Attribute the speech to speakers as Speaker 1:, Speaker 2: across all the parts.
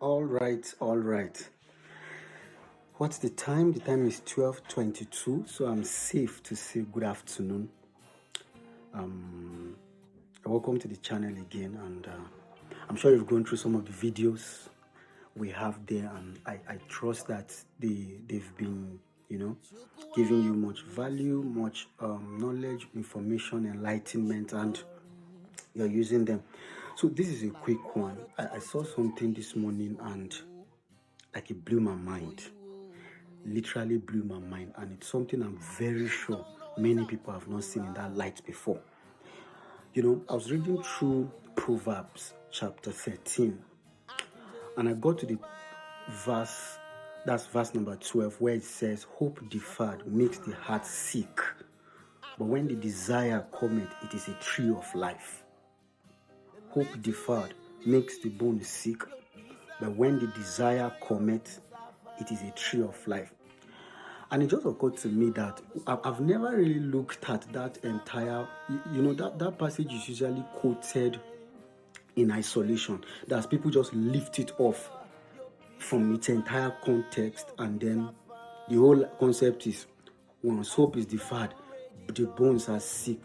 Speaker 1: All right, all right. What's the time? The time is 12:22, so I'm safe to say good afternoon. Welcome to the channel again, and I'm sure you've gone through some of the videos we have there, and I trust that they've been, giving you much value, much knowledge, information, enlightenment, and you're using them. So this is a quick one. I saw something this morning, and like it blew my mind. Literally blew my mind, and it's something I'm very sure many people have not seen in that light before. I was reading through Proverbs chapter 13, and I got to the verse, that's verse number 12, where it says, "Hope deferred makes the heart sick, but when the desire cometh, it is a tree of life." Hope deferred makes the bone sick, but when the desire cometh, it is a tree of life. And it just occurred to me that I've never really looked at that entire, that passage is usually quoted in isolation. That's people just lift it off from its entire context, and then the whole concept is once hope is deferred, the bones are sick.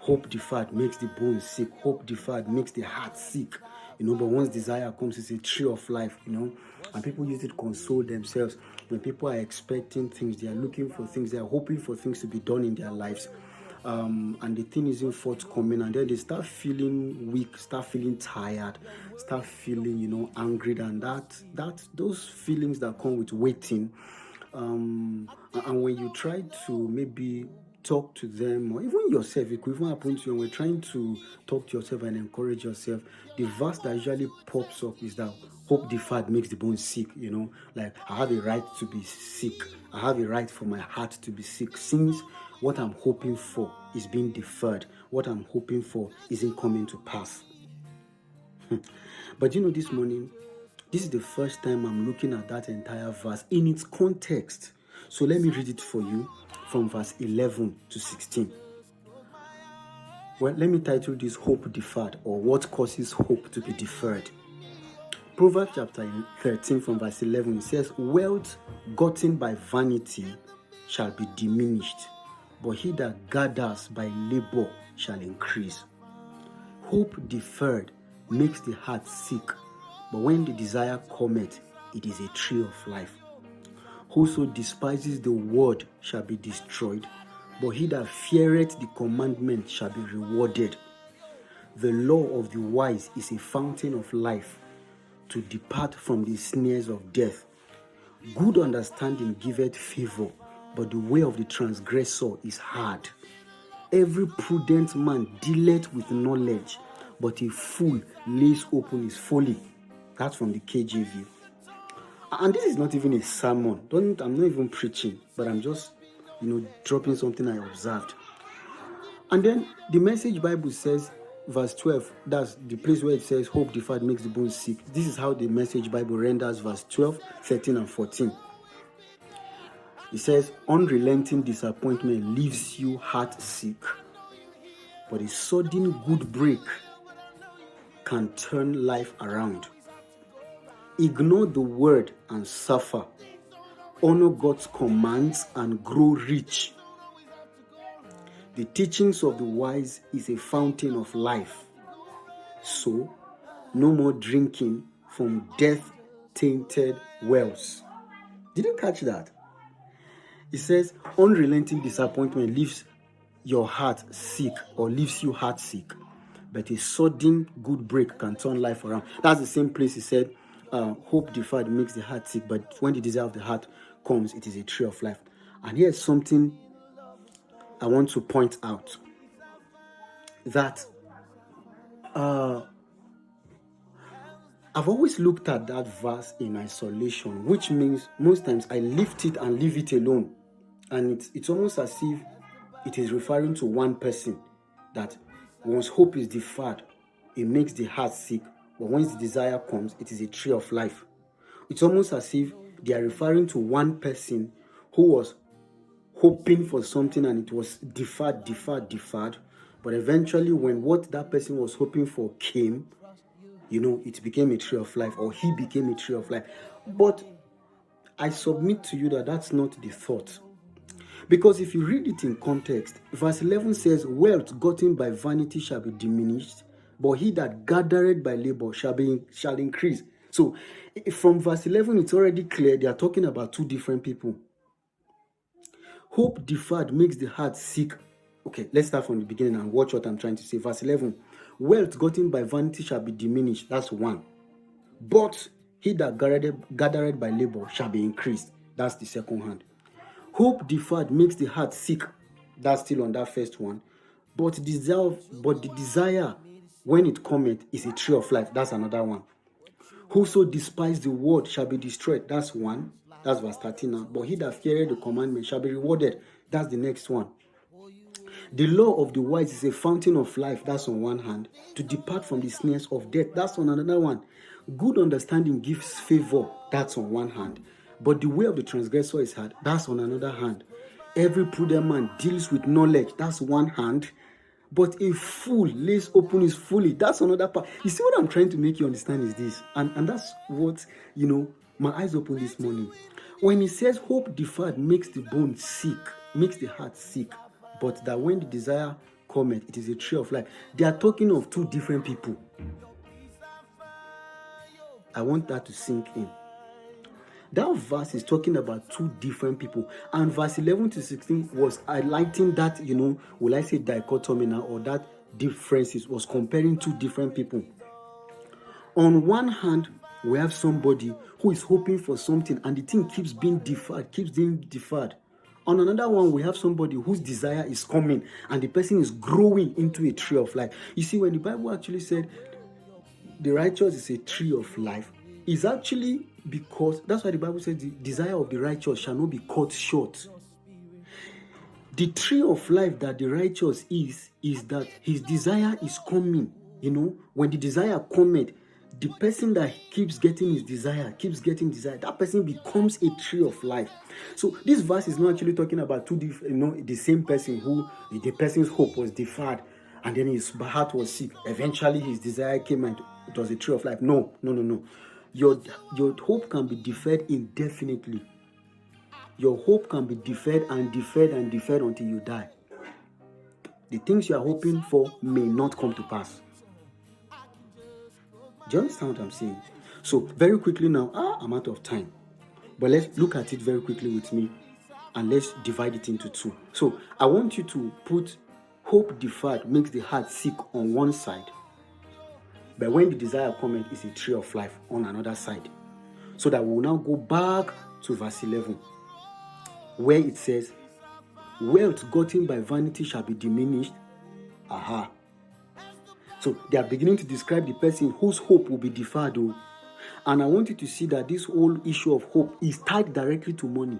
Speaker 1: Hope deferred makes the bones sick. Hope deferred makes the heart sick. But once desire comes, it's a tree of life, and people use it to console themselves. When people are expecting things, they are looking for things, they are hoping for things to be done in their lives, and the thing isn't forthcoming, and then they start feeling weak, start feeling tired, start feeling, angry, and those feelings that come with waiting. And when you try to maybe talk to them, or even yourself, it could even happen to you, when we're trying to talk to yourself and encourage yourself, the verse that usually pops up is that hope deferred makes the bone sick. Like, I have a right to be sick, I have a right for my heart to be sick, since what I'm hoping for is being deferred, what I'm hoping for isn't coming to pass. But this morning, this is the first time I'm looking at that entire verse in its context. So let me read it for you from verse 11 to 16. Well, let me title this "Hope Deferred," or "What Causes Hope to be Deferred." Proverbs chapter 13 from verse 11, it says, "Wealth gotten by vanity shall be diminished, but he that gathers by labor shall increase. Hope deferred makes the heart sick, but when the desire cometh, it is a tree of life. Whoso despises the word shall be destroyed, but he that feareth the commandment shall be rewarded. The law of the wise is a fountain of life, to depart from the snares of death. Good understanding giveth favor, but the way of the transgressor is hard. Every prudent man dealeth with knowledge, but a fool lays open his folly." That's from the KJV. And this is not even a sermon. I'm not even preaching, but I'm just, dropping something I observed. And then the Message Bible says, verse 12, that's the place where it says, "Hope deferred makes the bones sick." This is how the Message Bible renders verse 12, 13, and 14. It says, "Unrelenting disappointment leaves you heart sick, but a sudden good break can turn life around. Ignore the word and suffer. Honor God's commands and grow rich. The teachings of the wise is a fountain of life. So, no more drinking from death-tainted wells." Did you catch that? It says, unrelenting disappointment leaves your heart sick, or leaves you heart sick, but a sudden good break can turn life around. That's the same place he said, hope deferred makes the heart sick, but when the desire of the heart comes, it is a tree of life. And here's something I want to point out, that I've always looked at that verse in isolation, which means most times I lift it and leave it alone. And it's almost as if it is referring to one person, that once hope is deferred, it makes the heart sick, but once the desire comes, it is a tree of life. It's almost as if they are referring to one person who was hoping for something, and it was deferred, but eventually when what that person was hoping for came, it became a tree of life, or he became a tree of life. But I submit to you that that's not the thought. Because if you read it in context, verse 11 says, wealth gotten by vanity shall be diminished, but he that gathereth by labor shall increase. So from verse 11, it's already clear they are talking about two different people. Hope deferred makes the heart sick. Okay, let's start from the beginning and watch what I'm trying to say. Verse 11, wealth gotten by vanity shall be diminished. That's one. But he that gathereth by labor shall be increased. That's the second hand. Hope deferred makes the heart sick. That's still on that first one. But the desire when it cometh is a tree of life. That's another one. Whoso despised the word shall be destroyed. That's one. That's verse 13 now. But he that feareth the commandment shall be rewarded. That's the next one. The law of the wise is a fountain of life. That's on one hand. To depart from the snares of death. That's on another one. Good understanding gives favor. That's on one hand. But the way of the transgressor is hard. That's on another hand. Every prudent man deals with knowledge. That's one hand. But a fool lays open his folly. That's another part. You see what I'm trying to make you understand is this. And that's what, my eyes opened this morning. When he says hope deferred makes the bone sick, makes the heart sick, but that when the desire cometh, it is a tree of life. They are talking of two different people. I want that to sink in. That verse is talking about two different people. And verse 11 to 16 was highlighting that, will I say dichotomy now, or that differences, was comparing two different people. On one hand, we have somebody who is hoping for something and the thing keeps being deferred. On another one, we have somebody whose desire is coming and the person is growing into a tree of life. You see, when the Bible actually said the righteous is a tree of life, is actually because that's why the Bible says the desire of the righteous shall not be cut short. The tree of life that the righteous is that his desire is coming. When the desire cometh, the person that keeps getting desire, that person becomes a tree of life. So this verse is not actually talking about two different, the same person who the person's hope was deferred and then his heart was sick. Eventually his desire came and it was a tree of life. No. Your hope can be deferred indefinitely. Your hope can be deferred and deferred and deferred until you die. The things you are hoping for may not come to pass. Do you understand what I'm saying? So very quickly now, I'm out of time. But let's look at it very quickly with me and let's divide it into two. So I want you to put hope deferred makes the heart sick on one side. But when the desire cometh is a tree of life on another side. So that we will now go back to verse 11, where it says, wealth gotten by vanity shall be diminished. So they are beginning to describe the person whose hope will be deferred. And I want you to see that this whole issue of hope is tied directly to money.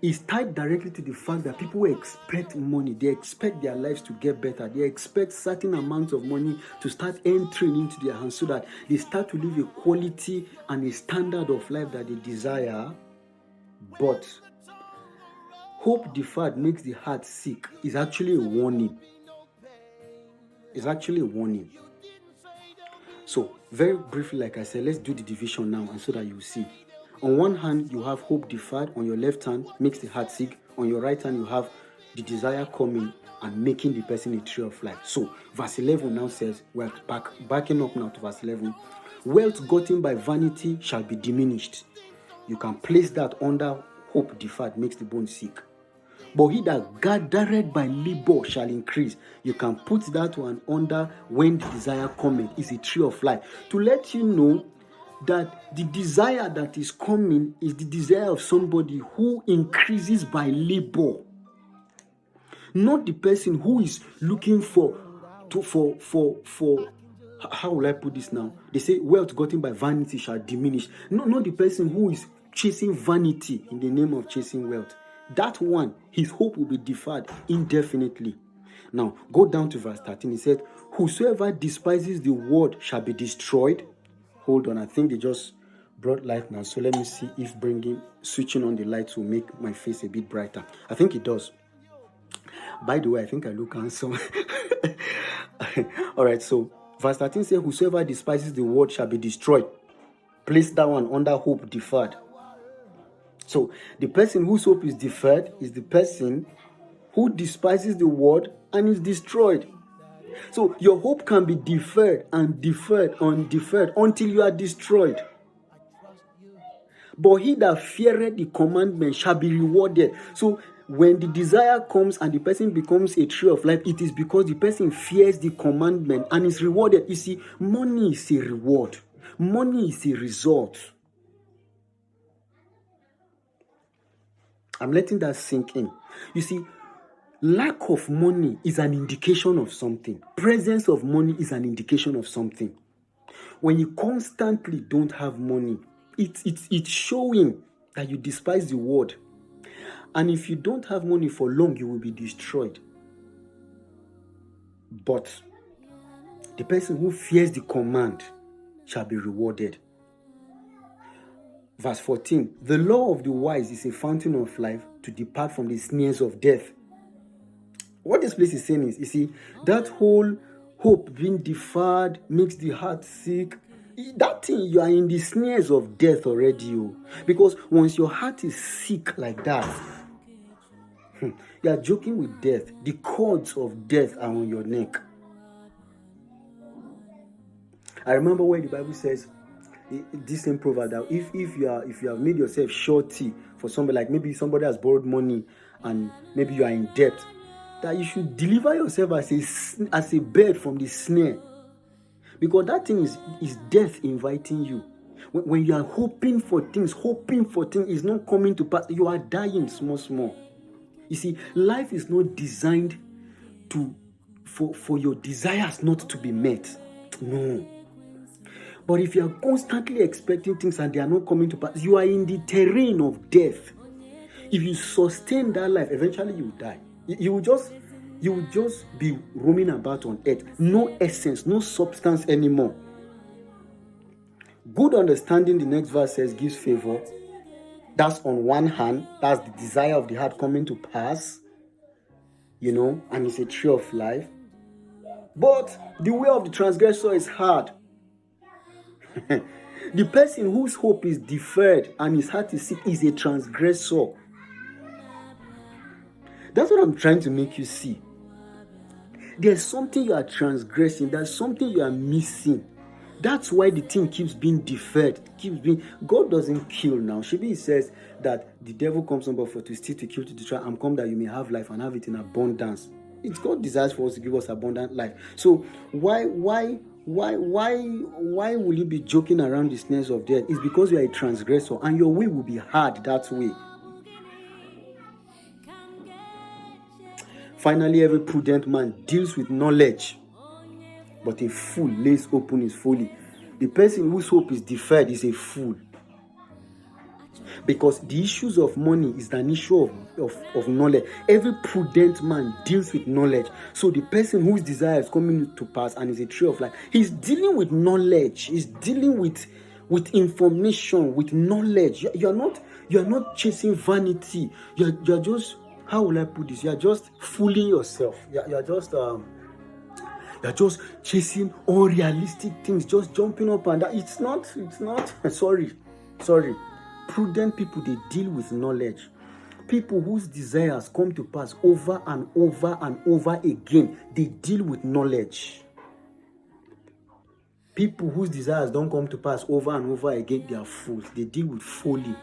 Speaker 1: It's tied directly to the fact that people expect money. They expect their lives to get better. They expect certain amounts of money to start entering into their hands so that they start to live a quality and a standard of life that they desire. But hope deferred makes the heart sick is actually a warning. It's actually a warning. So very briefly, like I said, let's do the division now and so that you see. On one hand, you have hope deferred. On your left hand, makes the heart sick. On your right hand, you have the desire coming and making the person a tree of life. So, verse 11 now says, we're backing up now to verse 11. Wealth gotten by vanity shall be diminished. You can place that under hope deferred, makes the bone sick. But he that gathereth by labor shall increase. You can put that one under when the desire cometh is a tree of life. To let you know that the desire that is coming is the desire of somebody who increases by labor, not the person who is looking for how will I put this now? They say wealth gotten by vanity shall diminish. No, not the person who is chasing vanity in the name of chasing wealth. That one, his hope will be deferred indefinitely. Now, go down to verse 13. He said, whosoever despises the word shall be destroyed. Hold on, I think they just brought light now. So let me see if switching on the lights will make my face a bit brighter. I think it does. By the way, I think I look handsome. All right, so Verse 13 says, whosoever despises the word shall be destroyed. Place that one under hope deferred. So the person whose hope is deferred is the person who despises the word and is destroyed. So your hope can be deferred and deferred and deferred until you are destroyed. But he that feareth the commandment shall be rewarded. So when the desire comes and the person becomes a tree of life, it is because the person fears the commandment and is rewarded. You see, money is a reward. Money is a result. I'm letting that sink in. You see, lack of money is an indication of something. Presence of money is an indication of something. When you constantly don't have money, it's showing that you despise the word. And if you don't have money for long, you will be destroyed. But the person who fears the command shall be rewarded. Verse 14, the law of the wise is a fountain of life to depart from the snares of death. What this place is saying is, you see, that whole hope being deferred makes the heart sick. That thing, you are in the snares of death already. Because once your heart is sick like that, you are joking with death. The cords of death are on your neck. I remember where the Bible says, this same proverb, that if you have made yourself surety for somebody, like maybe somebody has borrowed money and maybe you are in debt, that you should deliver yourself as a bird from the snare, because that thing is death inviting you. When you are hoping for things is not coming to pass, you are dying small. You see, life is not designed for your desires not to be met. No. But if you are constantly expecting things and they are not coming to pass, you are in the terrain of death. If you sustain that life, eventually you will die. You will just be roaming about on earth. No essence, no substance anymore. Good understanding, the next verse says, gives favor. That's on one hand, that's the desire of the heart coming to pass, and it's a tree of life. But the way of the transgressor is hard. The person whose hope is deferred and his heart is sick is a transgressor. That's what I'm trying to make you see. There's something you are transgressing. There's something you are missing. That's why the thing keeps being deferred. God doesn't kill now. Shibi says that the devil comes not but for to steal, to kill, to destroy. I'm come that you may have life and have it in abundance. It's God desires for us to give us abundant life. So why will you be joking around the snares of death? It's because you are a transgressor and your way will be hard that way. Finally, every prudent man deals with knowledge, but a fool lays open his folly. The person whose hope is deferred is a fool. Because the issues of money is an issue of knowledge. Every prudent man deals with knowledge. So the person whose desire is coming to pass and is a tree of life, he's dealing with knowledge. He's dealing with information, with knowledge. You're not chasing vanity. You're just, how will I put this? You're just fooling yourself. You're just chasing unrealistic things, just jumping up and down. It's not. Sorry. Prudent people, they deal with knowledge. People whose desires come to pass over and over and over again, they deal with knowledge. People whose desires don't come to pass over and over again, they are fools. They deal with folly.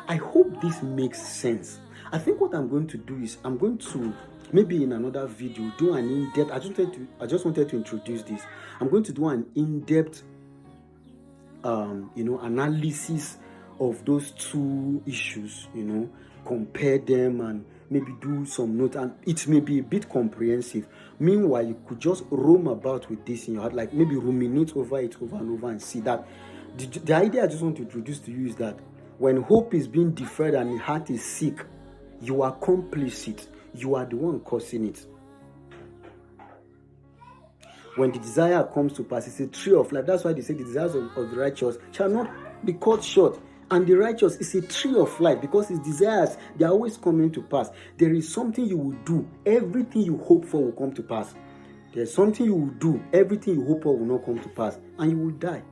Speaker 1: I hope this makes sense. I think what I'm going to do is I'm going to, maybe in another video, do an in-depth. I just wanted to introduce this. I'm going to do an in-depth, analysis of those two issues. Compare them and maybe do some note. And it may be a bit comprehensive. Meanwhile, you could just roam about with this in your heart, like maybe ruminate over it over and over and see that. The idea I just want to introduce to you is that when hope is being deferred and the heart is sick, you are complicit. You are the one causing it. When the desire comes to pass, it's a tree of life. That's why they say the desires of the righteous shall not be cut short. And the righteous is a tree of life because his desires, they are always coming to pass. There is something you will do. Everything you hope for will come to pass. There's something you will do, everything you hope for will not come to pass, and you will die.